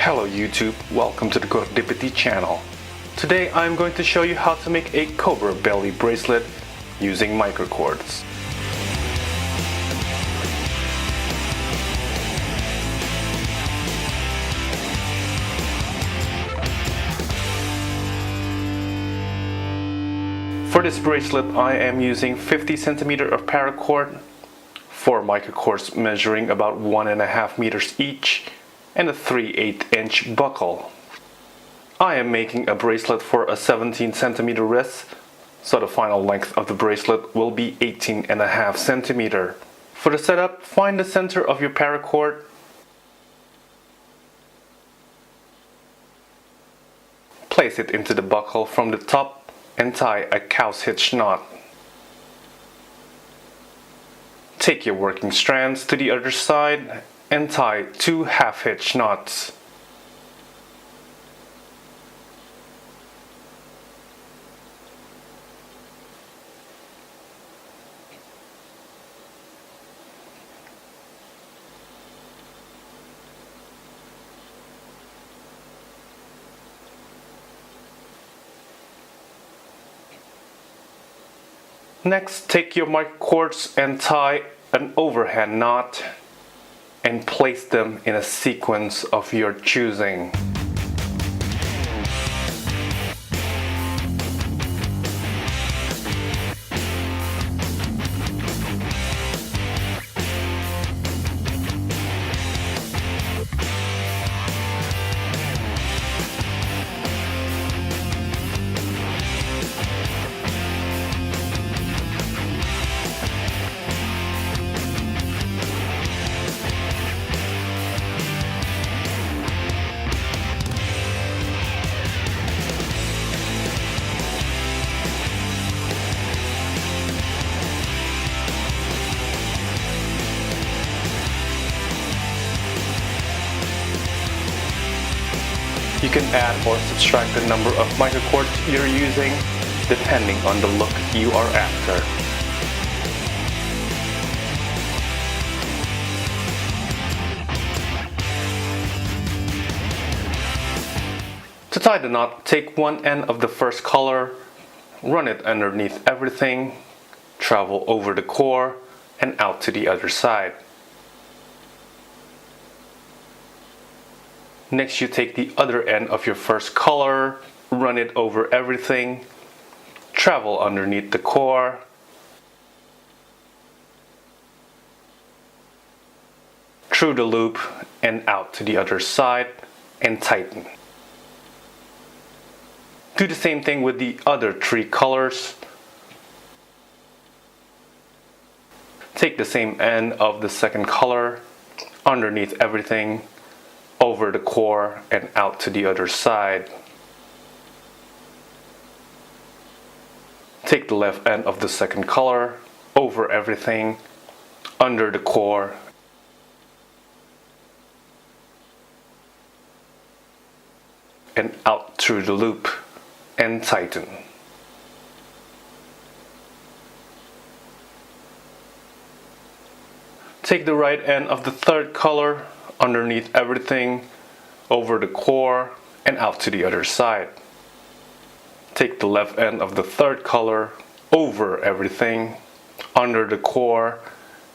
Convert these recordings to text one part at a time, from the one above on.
Hello YouTube, welcome to the Gordipity channel. Today I'm going to show you how to make a Cobra belly bracelet using microcords. For this bracelet I am using 50 cm of paracord, 4 microcords measuring about 1.5 meters each, and a 3/8 inch buckle. I am making a bracelet for a 17 cm wrist, so the final length of the bracelet will be 18.5 cm. For the setup, find the center of your paracord, place it into the buckle from the top and tie a cow's hitch knot. Take your working strands to the other side and tie 2 half hitch knots. Next, take your microcords and tie an overhand knot and place them in a sequence of your choosing. You can add or subtract the number of microcords you're using depending on the look you are after. To tie the knot, take one end of the first color, run it underneath everything, travel over the core and out to the other side. Next, you take the other end of your first color, run it over everything, travel underneath the core, through the loop and out to the other side and tighten. Do the same thing with the other 3 colors. Take the same end of the second color, underneath everything, over the core and out to the other side. Take the left end of the second color, over everything, under the core, and out through the loop and tighten. Take the right end of the third color, underneath everything, over the core and out to the other side. Take the left end of the third color, over everything, under the core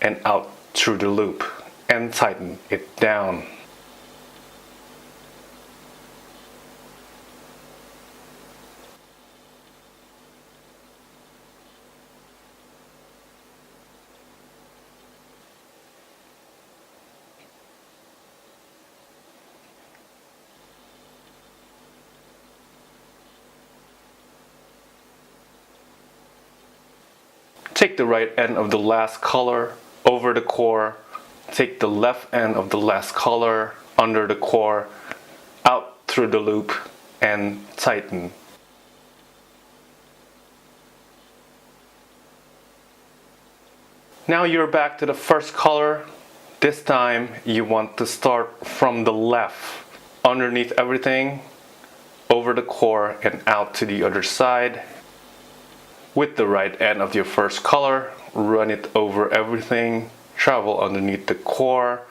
and out through the loop and tighten it down. Take the right end of the last color, over the core, take the left end of the last color, under the core, out through the loop and tighten. Now you're back to the first color. This time you want to start from the left, underneath everything, over the core and out to the other side. With the right end of your first color, run it over everything, travel underneath the core,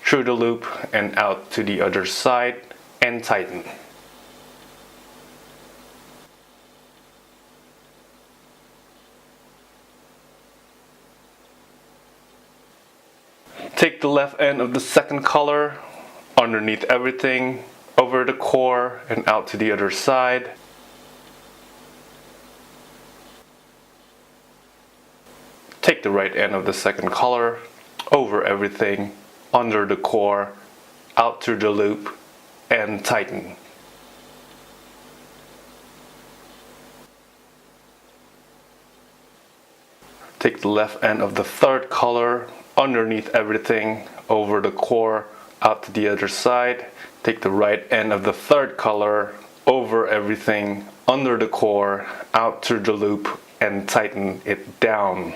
through the loop and out to the other side and tighten. Take the left end of the second color underneath everything, over the core and out to the other side. Take the right end of the second color, over everything, under the core, out through the loop, and tighten. Take the left end of the third color, underneath everything, over the core, out to the other side. Take the right end of the third color, over everything, under the core, out through the loop, and tighten it down.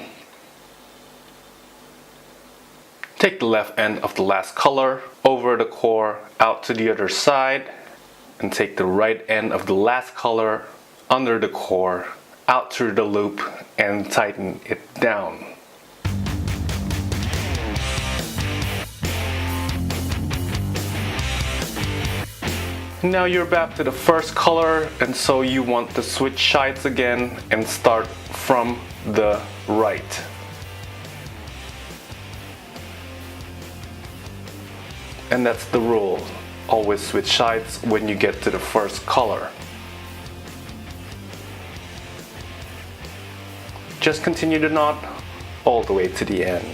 Take the left end of the last color, over the core, out to the other side, and take the right end of the last color, under the core, out through the loop, and tighten it down. Now you're back to the first color, and so you want to switch sides again and start from the right. And that's the rule. Always switch sides when you get to the first color. Just continue the knot all the way to the end.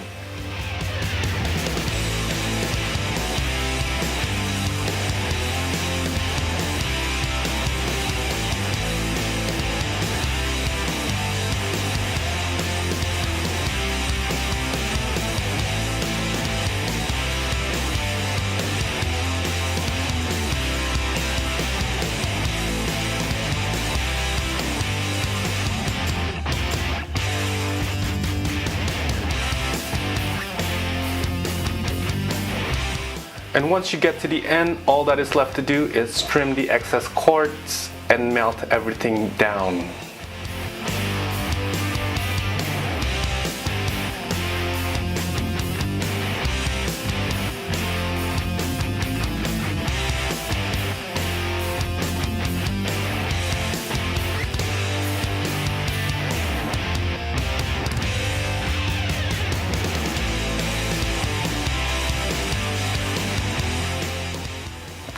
And once you get to the end, all that is left to do is trim the excess cords and melt everything down.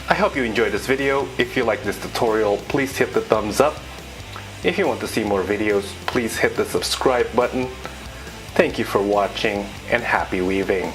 I hope you enjoyed this video. If you like this tutorial, please hit the thumbs up. If you want to see more videos, please hit the subscribe button. Thank you for watching and happy weaving.